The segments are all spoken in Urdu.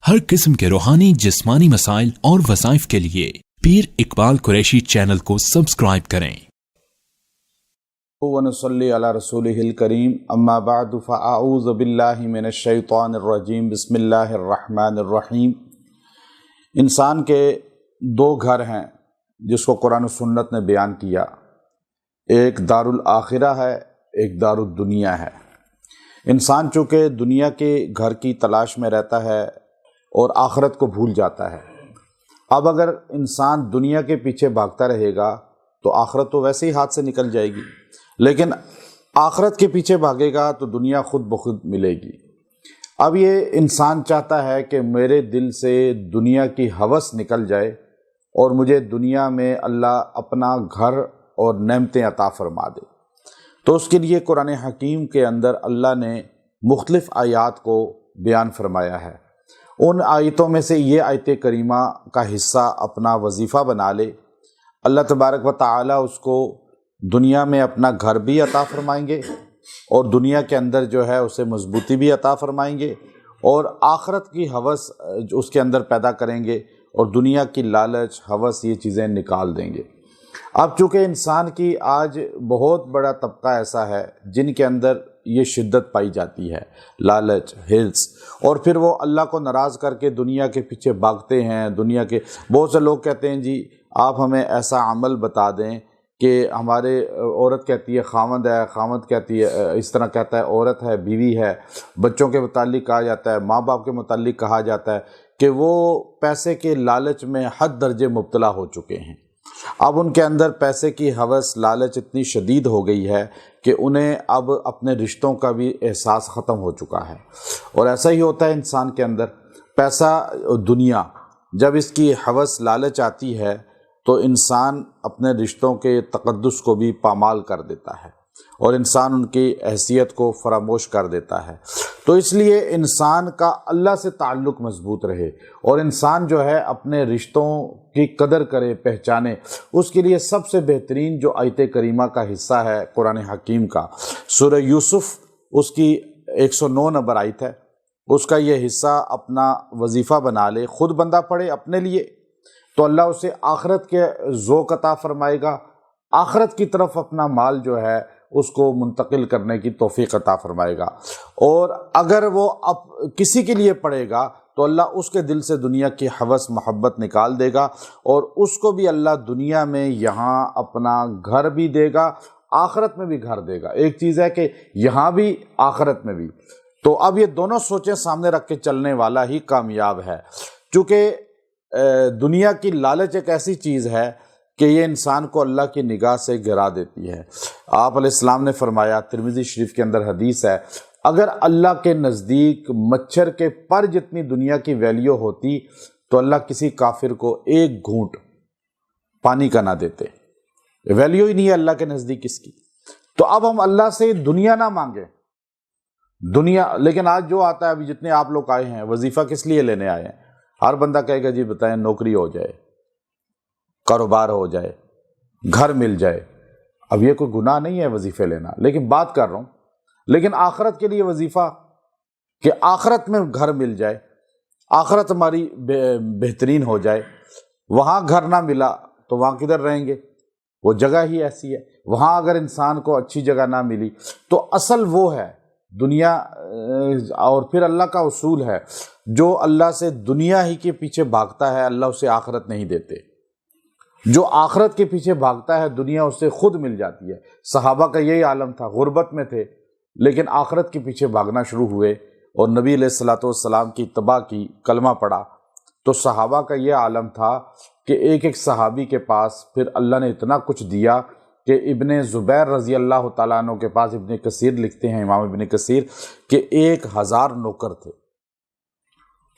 ہر قسم کے روحانی جسمانی مسائل اور وظائف کے لیے پیر اقبال قریشی چینل کو سبسکرائب کریں۔ ونصلی علی رسولہ الکریم اما بعد فاعوذ باللہ من الشیطان الرجیم بسم اللہ الرحمن الرحیم۔ انسان کے دو گھر ہیں جس کو قرآن و سنت نے بیان کیا، ایک دار الاخرہ ہے، ایک دار الدنیا ہے۔ انسان چونکہ دنیا کے گھر کی تلاش میں رہتا ہے اور آخرت کو بھول جاتا ہے۔ اب اگر انسان دنیا کے پیچھے بھاگتا رہے گا تو آخرت تو ویسے ہی ہاتھ سے نکل جائے گی، لیکن آخرت کے پیچھے بھاگے گا تو دنیا خود بخود ملے گی۔ اب یہ انسان چاہتا ہے کہ میرے دل سے دنیا کی ہوس نکل جائے اور مجھے دنیا میں اللہ اپنا گھر اور نعمتیں عطا فرما دے، تو اس کے لیے قرآن حکیم کے اندر اللہ نے مختلف آیات کو بیان فرمایا ہے۔ ان آیتوں میں سے یہ آیت کریمہ کا حصہ اپنا وظیفہ بنا لے، اللہ تبارک و تعالی اس کو دنیا میں اپنا گھر بھی عطا فرمائیں گے اور دنیا کے اندر جو ہے اسے مضبوطی بھی عطا فرمائیں گے، اور آخرت کی ہوس اس کے اندر پیدا کریں گے اور دنیا کی لالچ ہوس یہ چیزیں نکال دیں گے۔ اب چونکہ انسان کی آج بہت بڑا طبقہ ایسا ہے جن کے اندر یہ شدت پائی جاتی ہے، لالچ، ہرس، اور پھر وہ اللہ کو ناراض کر کے دنیا کے پیچھے بھاگتے ہیں۔ دنیا کے بہت سے لوگ کہتے ہیں جی آپ ہمیں ایسا عمل بتا دیں کہ ہمارے عورت کہتی ہے خاوند ہے، خاوند کہتی ہے اس طرح کہتا ہے عورت ہے، بیوی ہے، بچوں کے متعلق کہا جاتا ہے، ماں باپ کے متعلق کہا جاتا ہے کہ وہ پیسے کے لالچ میں حد درجے مبتلا ہو چکے ہیں۔ اب ان کے اندر پیسے کی ہوس، لالچ اتنی شدید ہو گئی ہے کہ انہیں اب اپنے رشتوں کا بھی احساس ختم ہو چکا ہے۔ اور ایسا ہی ہوتا ہے انسان کے اندر، پیسہ، دنیا، جب اس کی ہوس، لالچ آتی ہے تو انسان اپنے رشتوں کے تقدس کو بھی پامال کر دیتا ہے اور انسان ان کی حیثیت کو فراموش کر دیتا ہے۔ تو اس لیے انسان کا اللہ سے تعلق مضبوط رہے اور انسان جو ہے اپنے رشتوں کی قدر کرے، پہچانے، اس کے لیے سب سے بہترین جو آیت کریمہ کا حصہ ہے قرآن حکیم کا، سورہ یوسف، اس کی 109 نمبر آیت ہے، اس کا یہ حصہ اپنا وظیفہ بنا لے، خود بندہ پڑھے اپنے لیے تو اللہ اسے آخرت کے ذوق عطا فرمائے گا، آخرت کی طرف اپنا مال جو ہے اس کو منتقل کرنے کی توفیق عطا فرمائے گا۔ اور اگر وہ کسی کے لیے پڑھے گا تو اللہ اس کے دل سے دنیا کی ہوس، محبت نکال دے گا اور اس کو بھی اللہ دنیا میں یہاں اپنا گھر بھی دے گا، آخرت میں بھی گھر دے گا۔ ایک چیز ہے کہ یہاں بھی آخرت میں بھی، تو اب یہ دونوں سوچیں سامنے رکھ کے چلنے والا ہی کامیاب ہے۔ چونکہ دنیا کی لالچ ایک ایسی چیز ہے کہ یہ انسان کو اللہ کی نگاہ سے گرا دیتی ہے۔ آپ علیہ السلام نے فرمایا، ترمذی شریف کے اندر حدیث ہے، اگر اللہ کے نزدیک مچھر کے پر جتنی دنیا کی ویلیو ہوتی تو اللہ کسی کافر کو ایک گھونٹ پانی کا نہ دیتے۔ ویلیو ہی نہیں ہے اللہ کے نزدیک اس کی۔ تو اب ہم اللہ سے دنیا نہ مانگیں، دنیا، لیکن آج جو آتا ہے، ابھی جتنے آپ لوگ آئے ہیں وظیفہ کس لیے لینے آئے ہیں؟ ہر بندہ کہے گا جی بتائیں نوکری ہو جائے، کاروبار ہو جائے، گھر مل جائے۔ اب یہ کوئی گناہ نہیں ہے وظیفے لینا، لیکن بات کر رہا ہوں، لیکن آخرت کے لیے وظیفہ کہ آخرت میں گھر مل جائے، آخرت ہماری بہترین ہو جائے۔ وہاں گھر نہ ملا تو وہاں کدھر رہیں گے؟ وہ جگہ ہی ایسی ہے۔ وہاں اگر انسان کو اچھی جگہ نہ ملی تو اصل وہ ہے دنیا، اور پھر اللہ کا اصول ہے جو اللہ سے دنیا ہی کے پیچھے بھاگتا ہے اللہ اسے آخرت نہیں دیتے، جو آخرت کے پیچھے بھاگتا ہے دنیا اسے خود مل جاتی ہے۔ صحابہ کا یہی عالم تھا، غربت میں تھے لیکن آخرت کے پیچھے بھاگنا شروع ہوئے اور نبی علیہ الصلوۃ والسلام کی اتباع کی، کلمہ پڑھا، تو صحابہ کا یہ عالم تھا کہ ایک ایک صحابی کے پاس پھر اللہ نے اتنا کچھ دیا کہ ابن زبیر رضی اللہ تعالیٰ عنہ کے پاس، ابن کثیر لکھتے ہیں، امام ابن کثیر، کہ 1000 نوکر تھے۔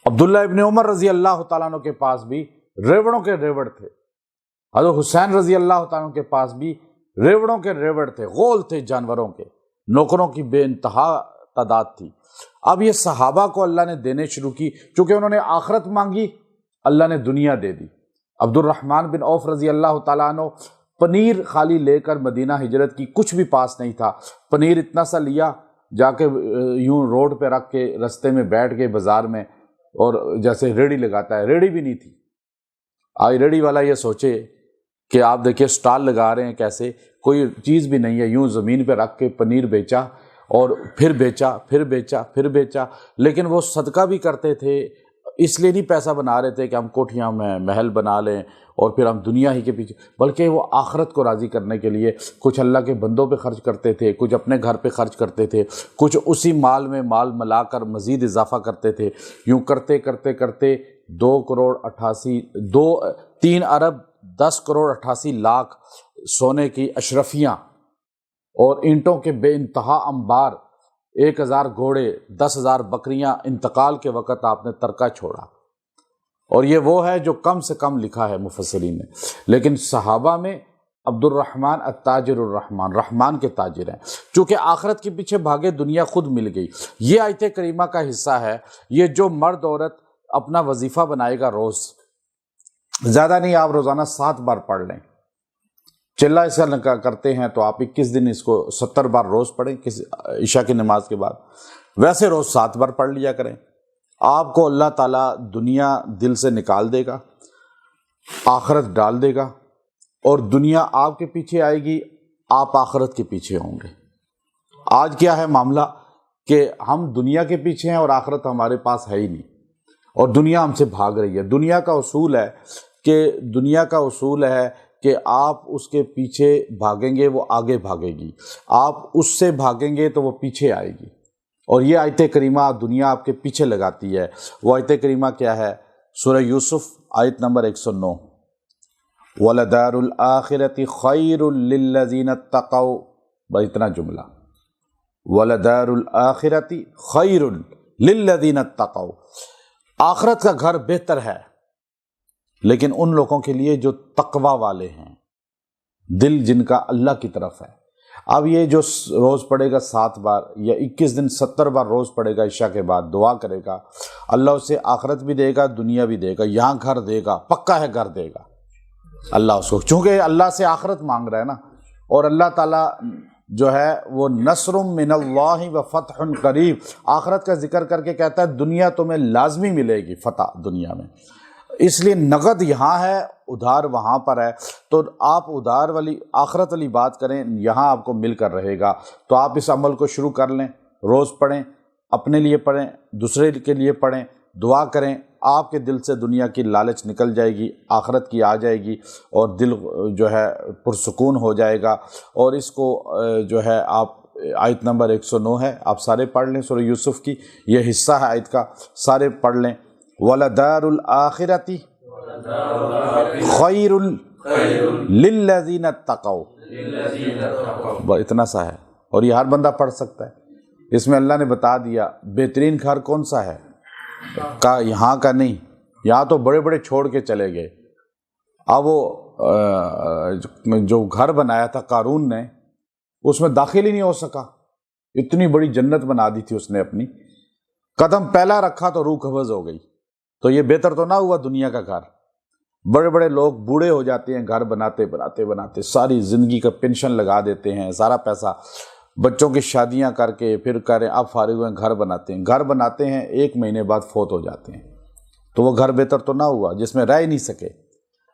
عبداللہ ابن عمر رضی اللہ تعالیٰ عنہ کے پاس بھی ریوڑوں کے ریوڑ تھے۔ حضرت حسین رضی اللہ تعالیٰ عنہ کے پاس بھی ریوڑوں کے ریوڑ تھے، غول تھے جانوروں کے، نوکروں کی بے انتہا تعداد تھی۔ اب یہ صحابہ کو اللہ نے دینے شروع کی، چونکہ انہوں نے آخرت مانگی، اللہ نے دنیا دے دی۔ عبد الرحمن بن عوف رضی اللہ تعالیٰ عنہ پنیر خالی لے کر مدینہ ہجرت کی، کچھ بھی پاس نہیں تھا، پنیر اتنا سا لیا، جا کے یوں روڈ پہ رکھ کے رستے میں بیٹھ کے بازار میں اور جیسے ریڑھی لگاتا ہے، ریڑھی بھی نہیں تھی۔ آج ریڑھی والا یہ سوچے کہ آپ دیکھیے سٹال لگا رہے ہیں، کیسے کوئی چیز بھی نہیں ہے، یوں زمین پہ رکھ کے پنیر بیچا اور پھر بیچا پھر بیچا پھر بیچا۔ لیکن وہ صدقہ بھی کرتے تھے، اس لیے نہیں پیسہ بنا رہے تھے کہ ہم کوٹھیاں میں محل بنا لیں اور پھر ہم دنیا ہی کے پیچھے، بلکہ وہ آخرت کو راضی کرنے کے لیے کچھ اللہ کے بندوں پہ خرچ کرتے تھے، کچھ اپنے گھر پہ خرچ کرتے تھے، کچھ اسی مال میں مال ملا کر مزید اضافہ کرتے تھے۔ یوں کرتے کرتے کرتے 3 ارب 10 کروڑ 88 لاکھ سونے کی اشرفیاں اور اینٹوں کے بے انتہا انبار، 1000 گھوڑے 10,000 بکریاں، انتقال کے وقت آپ نے ترکہ چھوڑا۔ اور یہ وہ ہے جو کم سے کم لکھا ہے مفسرین نے۔ لیکن صحابہ میں عبد الرحمن التاجر الرحمن، رحمان کے تاجر ہیں، چونکہ آخرت کے پیچھے بھاگے دنیا خود مل گئی۔ یہ آیت کریمہ کا حصہ ہے۔ یہ جو مرد عورت اپنا وظیفہ بنائے گا روز، زیادہ نہیں، آپ روزانہ 7 بار پڑھ لیں۔ چلہ اس کا کرتے ہیں تو آپ 21 دن اس کو 70 بار روز پڑھیں عشاء کی نماز کے بعد، ویسے روز 7 بار پڑھ لیا کریں۔ آپ کو اللہ تعالیٰ دنیا دل سے نکال دے گا، آخرت ڈال دے گا، اور دنیا آپ کے پیچھے آئے گی، آپ آخرت کے پیچھے ہوں گے۔ آج کیا ہے معاملہ کہ ہم دنیا کے پیچھے ہیں اور آخرت ہمارے پاس ہے ہی نہیں، اور دنیا ہم سے بھاگ رہی ہے۔ دنیا کا اصول ہے کہ آپ اس کے پیچھے بھاگیں گے وہ آگے بھاگے گی، آپ اس سے بھاگیں گے تو وہ پیچھے آئے گی۔ اور یہ آیت کریمہ دنیا آپ کے پیچھے لگاتی ہے۔ وہ آیت کریمہ کیا ہے؟ سورہ یوسف آیت نمبر 109، وَلَدَارُ الْآخِرَةِ خَيْرٌ لِلَّذِينَ اتَّقَوْا، بس اتنا جملہ، وَلَدَارُ الْآخِرَةِ خَيْرٌ لِلَّذِينَ اتَّقَوْا، آخرت کا گھر بہتر ہے لیکن ان لوگوں کے لیے جو تقوی والے ہیں، دل جن کا اللہ کی طرف ہے۔ اب یہ جو روز پڑھے گا 7 بار یا 21 دن 70 بار روز پڑھے گا عشاء کے بعد، دعا کرے گا، اللہ اسے آخرت بھی دے گا، دنیا بھی دے گا، یہاں گھر دے گا، پکا ہے گھر دے گا اللہ اس کو، چونکہ اللہ سے آخرت مانگ رہا ہے نا۔ اور اللہ تعالیٰ جو ہے وہ نصر من اللہ و فتح قریب، آخرت کا ذکر کر کے کہتا ہے دنیا تمہیں لازمی ملے گی، فتح دنیا میں، اس لیے نقد یہاں ہے، ادھار وہاں پر ہے، تو آپ ادھار والی آخرت والی بات کریں، یہاں آپ کو مل کر رہے گا۔ تو آپ اس عمل کو شروع کر لیں، روز پڑھیں، اپنے لیے پڑھیں، دوسرے کے لیے پڑھیں، دعا کریں، آپ کے دل سے دنیا کی لالچ نکل جائے گی، آخرت کی آ جائے گی، اور دل جو ہے پرسکون ہو جائے گا۔ اور اس کو جو ہے آپ آیت نمبر 109 ہے، آپ سارے پڑھ لیں، سورہ یوسف کی یہ حصہ ہے آیت کا، سارے پڑھ لیں۔ وَلَدَارُ الْآخِرَةِ خَيْرٌ لِلَّذِينَ اتَّقَوْا، اتنا سا ہے، اور یہ ہر بندہ پڑھ سکتا ہے۔ اس میں اللہ نے بتا دیا بہترین گھر کون سا ہے، کا یہاں کا نہیں، یہاں تو بڑے بڑے چھوڑ کے چلے گئے۔ اب وہ جو گھر بنایا تھا قارون نے، اس میں داخل ہی نہیں ہو سکا، اتنی بڑی جنت بنا دی تھی اس نے اپنی، قدم پہلا رکھا تو روح قبض ہو گئی۔ تو یہ بہتر تو نہ ہوا دنیا کا گھر؟ بڑے بڑے لوگ بوڑھے ہو جاتے ہیں گھر بناتے بناتے بناتے، ساری زندگی کا پینشن لگا دیتے ہیں، سارا پیسہ، بچوں کی شادیاں کر کے پھر کریں، اب فارغ ہوئے گھر بناتے ہیں 1 مہینے بعد فوت ہو جاتے ہیں۔ تو وہ گھر بہتر تو نہ ہوا جس میں رہ ہی نہیں سکے۔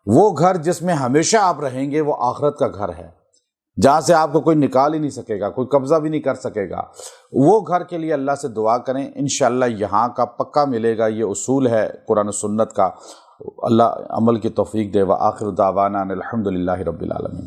وہ گھر جس میں ہمیشہ آپ رہیں گے وہ آخرت کا گھر ہے، جہاں سے آپ کو کوئی نکال ہی نہیں سکے گا، کوئی قبضہ بھی نہیں کر سکے گا۔ وہ گھر کے لیے اللہ سے دعا کریں، انشاءاللہ یہاں کا پکا ملے گا۔ یہ اصول ہے قرآن و سنت کا۔ اللہ عمل کی توفیق دے۔ وآخر دعوانا الحمدللہ رب العالمین۔